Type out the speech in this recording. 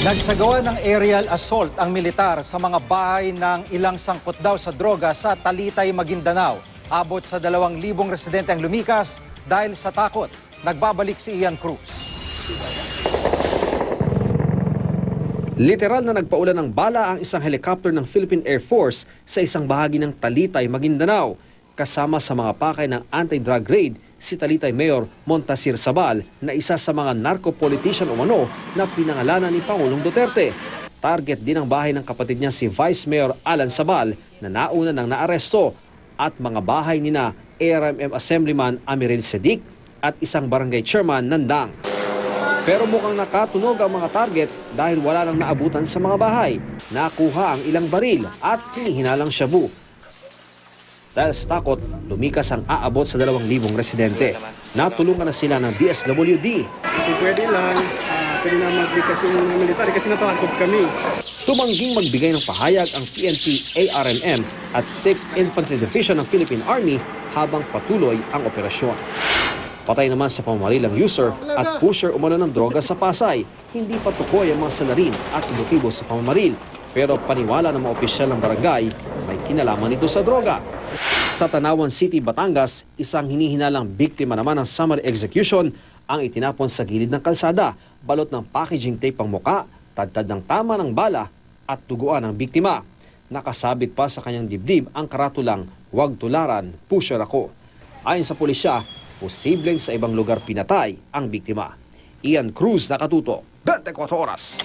Nagsagawa ng aerial assault ang militar sa mga bahay ng ilang sangkot daw sa droga sa Talitay, Maguindanao. Abot sa 2,000 residente ang lumikas dahil sa takot. Nagbabalik si Ian Cruz. Literal na nagpaulan ng bala ang isang helicopter ng Philippine Air Force sa isang bahagi ng Talitay, Maguindanao. Kasama sa mga pakay ng anti-drug raid si Talitay Mayor Montasir Sabal na isa sa mga narco-politician umano na pinangalanan ni Pangulong Duterte. Target din ang bahay ng kapatid niya si Vice Mayor Alan Sabal na nauna nang naaresto at mga bahay nina ARMM Assemblyman Amiril Sedic at isang barangay chairman Nandang. Pero mukhang nakatunog ang mga target dahil wala nang naabutan sa mga bahay. Nakuha ang ilang baril at hinihinalang shabu. Dahil sa takot, lumikas ang aabot sa 2,000 residente. Natulungan na sila ng DSWD. Kung pwede lang, pwede na maglikas yung mga militar kasi natakot kami. Tumangging magbigay ng pahayag ang PNP ARMM at 6th Infantry Division ng Philippine Army habang patuloy ang operasyon. Patay naman sa pamamarilang user at pusher umano ng droga sa Pasay. Hindi patukoy ang mga salarin at motibo sa pamamaril. Pero paniwala ng mga opisyal ng barangay, may kinalaman ito sa droga. Sa Tanawan City, Batangas, isang hinihinalang biktima naman ng summary execution ang itinapon sa gilid ng kalsada, balot ng packaging tape ang muka, tadtad ng tama ng bala at duguan ng biktima. Nakasabit pa sa kanyang dibdib ang karatulang, "Huwag tularan, pusher ako." Ayon sa pulisya, posibleng sa ibang lugar pinatay ang biktima. Ian Cruz, Nakatuto, 24 Oras.